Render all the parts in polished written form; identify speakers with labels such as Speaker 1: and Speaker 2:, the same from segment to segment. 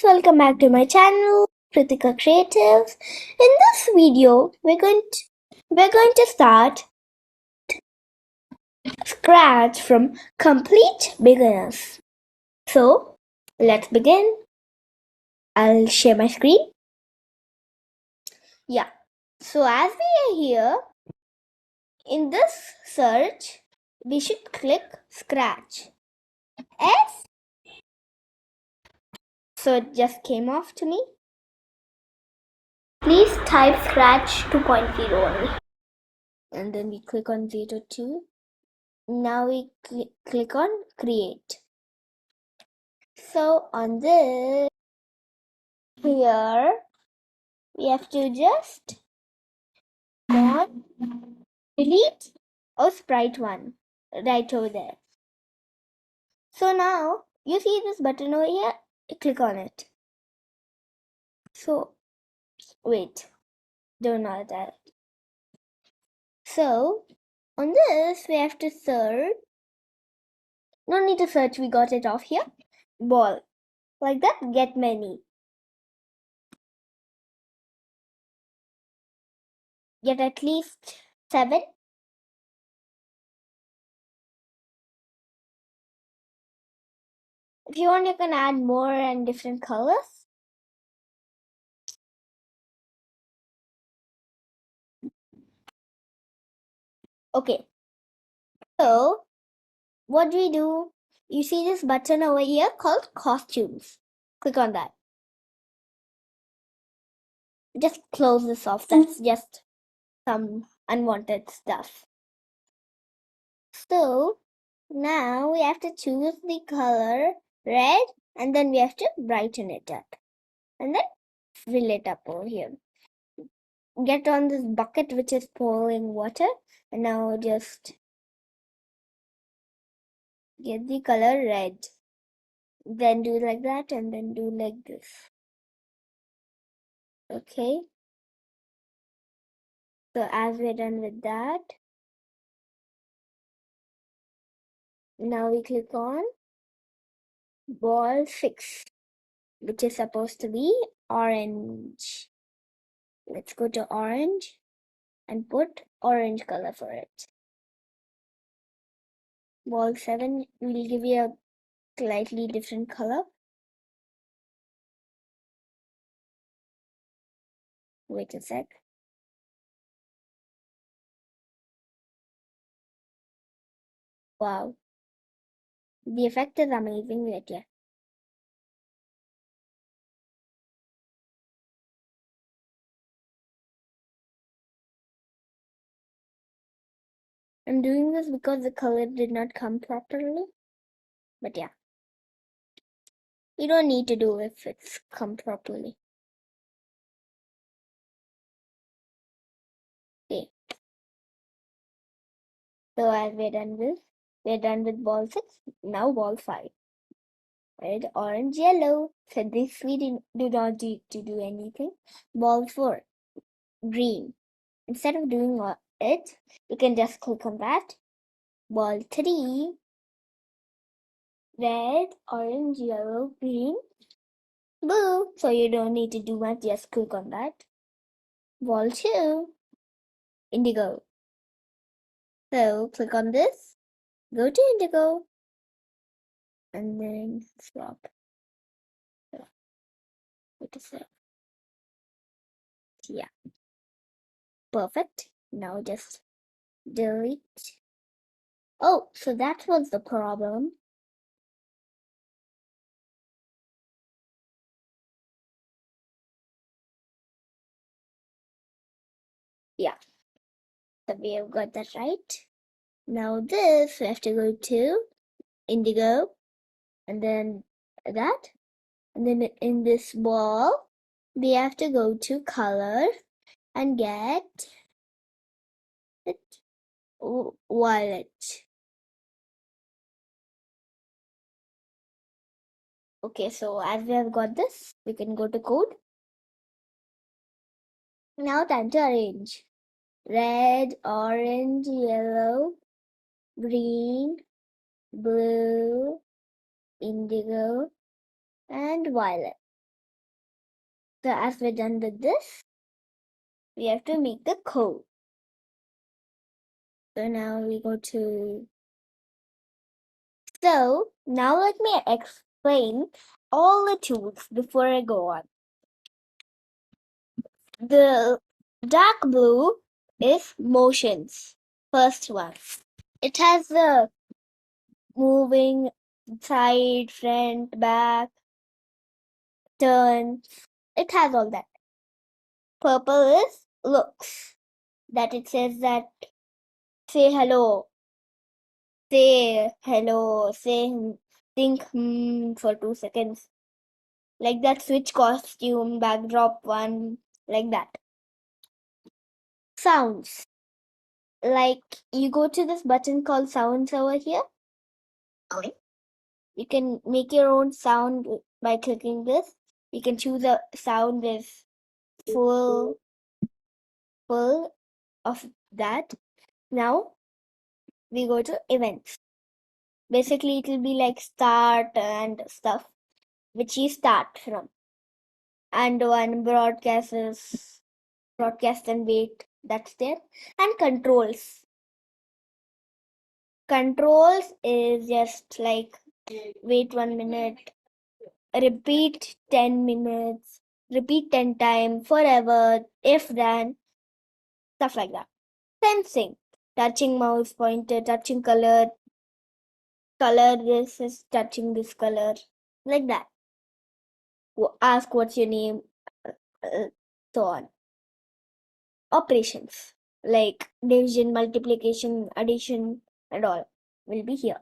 Speaker 1: welcome back to my channel, Krithika Creatives. In this video, we're going to start scratch from complete beginners. So let's begin. I'll share my screen. Yeah. So as we are here, in this search, we should click scratch. S. So it just came off to me. Please type scratch 2.0 only. And then we click on 02. Now we click on create. So on this here, we have to just go on delete sprite 1 right over there. So now you see this button over here, click on it. So wait, don't know that. So on this we have to search. No need to search, we got it off here. Ball. Like that, get many. Get at least 7. If you want, you can add more and different colors. Okay. So, what do we do? You see this button over here called costumes. Click on that. Just close this off. That's just some unwanted stuff. So, now we have to choose the color red and then we have to brighten it up. And then fill it up over here. Get on this bucket which is pouring water and now just get the color red. Then do like that and then do like this. Okay. So as we're done with that, now we click on ball 6, which is supposed to be orange. Let's go to orange and put orange color for it. Ball 7 will give you a slightly different color. Wait a sec. Wow. The effect is amazing right here. I'm doing this because the color did not come properly. But yeah. You don't need to do if it's come properly. Okay. So as we're done with ball 6. Now ball 5. Red, orange, yellow. So this we do not need to do anything. Ball 4. Green. Instead of doing it, you can just click on that. Ball 3. Red, orange, yellow, green, blue. So you don't need to do much, just click on that. Ball 2. Indigo. So click on this. Go to indigo. And then swap. Wait a sec. Yeah. Perfect. Now just delete. Oh, so that was the problem. Yeah. So we have got that right. Now this, we have to go to indigo. And then that. And then in this ball, we have to go to color and get it violet. Okay, so as we have got this, we can go to code. Now time to arrange. Red, orange, yellow, green, blue, indigo, and violet. So as we're done with this, we have to make the code. So now we go to... So now let me explain all the tools before I go on. The dark blue is motions. First one. It has the moving, side, front, back, turn. It has all that. Purple is looks. That it says that say hello, say hello, say think for 2 seconds. Like that, switch costume, backdrop one, like that. Sounds. Like you go to this button called sounds over here. Okay. You can make your own sound by clicking this. You can choose a sound with full of that. Now we go to events. Basically, it will be like start and stuff, which you start from. And one broadcast is broadcast and wait, that's there. And controls. Controls is just like wait 1 minute, repeat 10 minutes, repeat 10 times, forever, if then, stuff like that. Sensing, touching mouse pointer, touching color this is touching this color, like that. Ask what's your name, so on. Operations like division, multiplication, addition, and all will be here.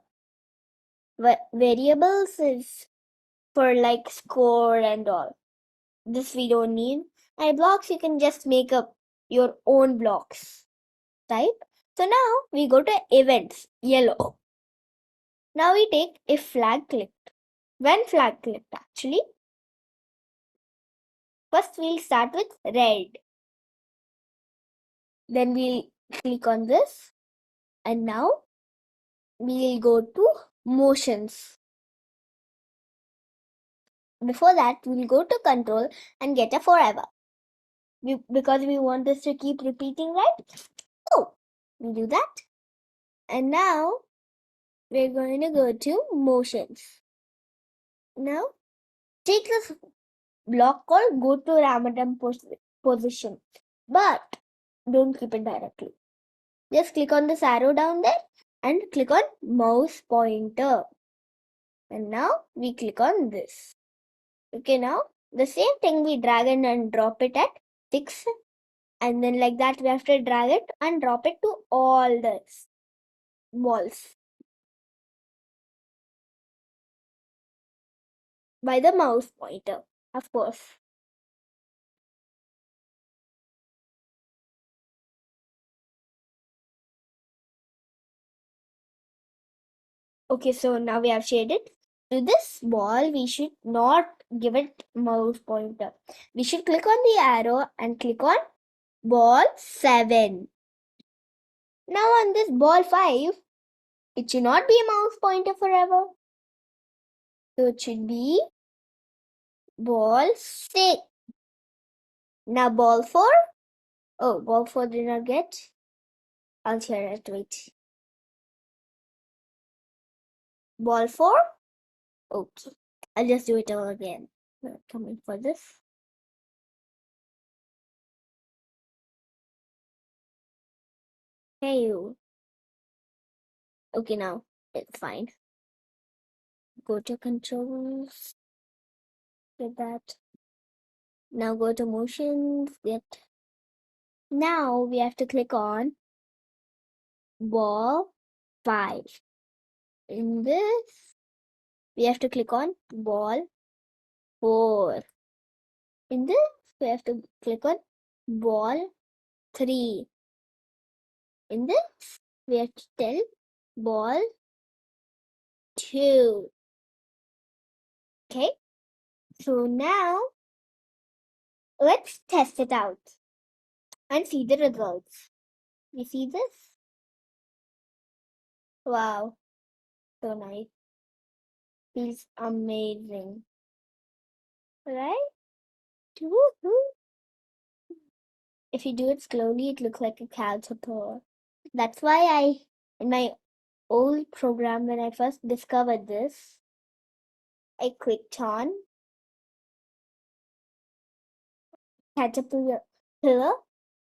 Speaker 1: Variables is for like score and all. This we don't need. And blocks, you can just make up your own blocks type. So now we go to events, yellow. Now we take if flag clicked. When flag clicked actually, first we'll start with red. Then we'll click on this. And now we'll go to motions. Before that, we'll go to control and get a forever. Because we want this to keep repeating, right? Oh, we do that. And now we're going to go to motions. Now take this block called go to random position. But don't keep it directly. Just click on this arrow down there and click on mouse pointer. And now we click on this. Okay, now the same thing we drag and drop it at 6. And then like that we have to drag it and drop it to all the walls by the mouse pointer, of course. Okay, so now we have shaded. To this ball, we should not give it mouse pointer. We should click on the arrow and click on ball 7. Now on this ball 5, it should not be a mouse pointer forever. So it should be ball 6. Now ball 4. Oh, ball 4 did not get. I'll share it. Wait. Ball 4. Okay. I'll just do it all again. Coming for this. Hey you. Okay, now it's fine. Go to controls. Get that. Now go to motions. Get. Now we have to click on ball 5. In this, we have to click on ball 4. In this, we have to click on ball 3. In this, we have to tell ball 2. Okay, so now let's test it out and see the results. You see this? Wow, so nice. Feels amazing, right? Woohoo! If you do it slowly, it looks like a caterpillar. That's why in my old program, when I first discovered this, I clicked on caterpillar,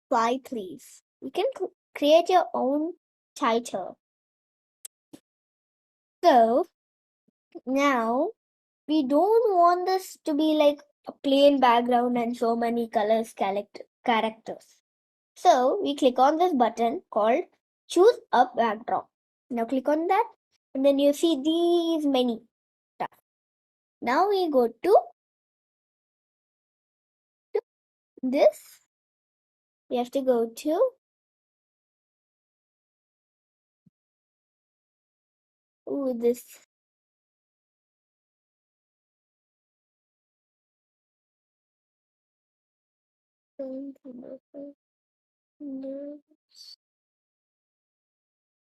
Speaker 1: fly please. You can create your own title. So now we don't want this to be like a plain background and so many colors characters. So we click on this button called choose a backdrop. Now click on that and then you see these many stuff. Now we go to this. We have to go to this.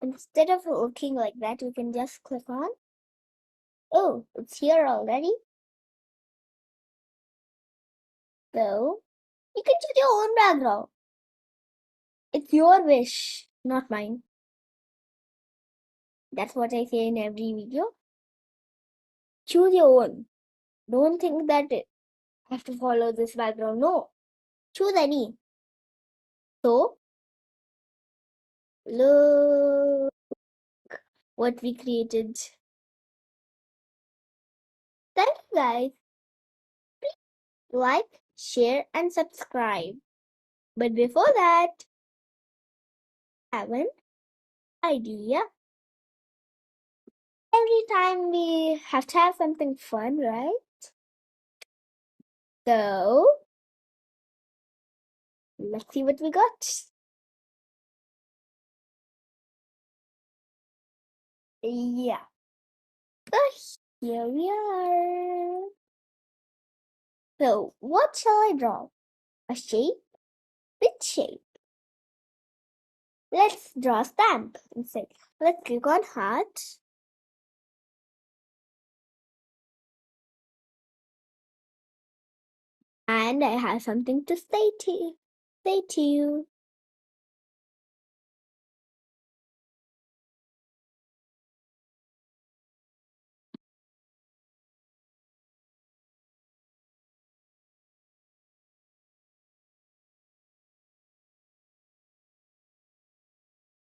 Speaker 1: Instead of looking like that, we can just click on. Oh, it's here already. So you can choose your own background. It's your wish, not mine. That's what I say in every video. Choose your own. Don't think that it have to follow this background. No, choose any. So look what we created. Thank you guys. Like, share, and subscribe. But before that, have an idea. Every time we have to have something fun, right? So let's see what we got. Yeah. So here we are. So what shall I draw? A shape? Which shape? Let's draw a stamp instead. Let's click on heart. And I have something to say to you.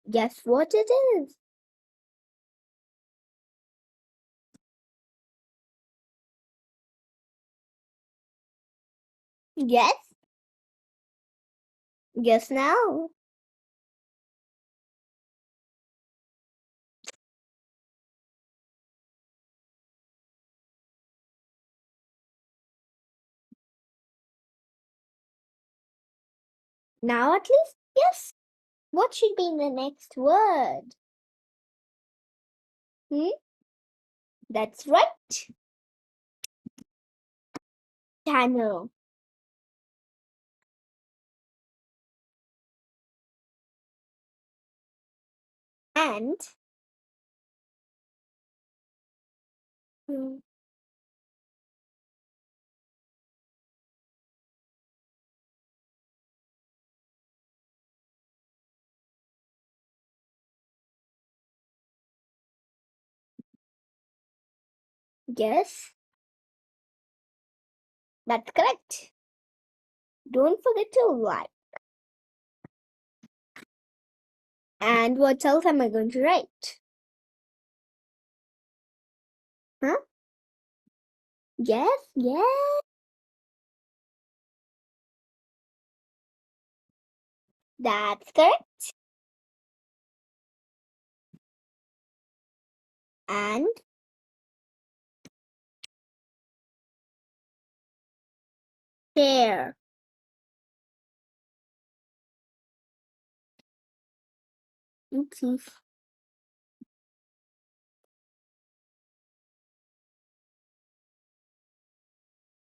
Speaker 1: Guess what it is? Guess? Guess now. Now at least, yes. What should be the next word? That's right. Channel. And guess? That's correct. Don't forget to like. And what else am I going to write? Huh? Yes, yes. That's correct. And share. Oopsies.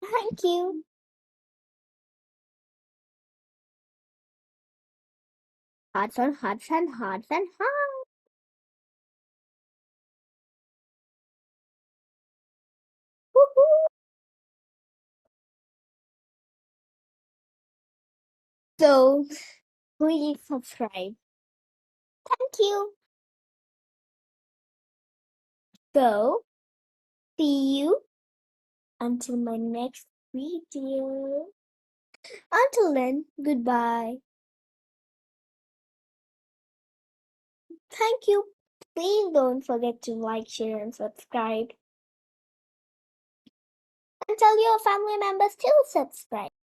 Speaker 1: Thank you. Hearts on hearts and hearts and hearts. Woohoo! So please subscribe. Thank you. So see you until my next video. Until then, goodbye. Thank you. Please don't forget to like, share, and subscribe. And tell your family members to subscribe.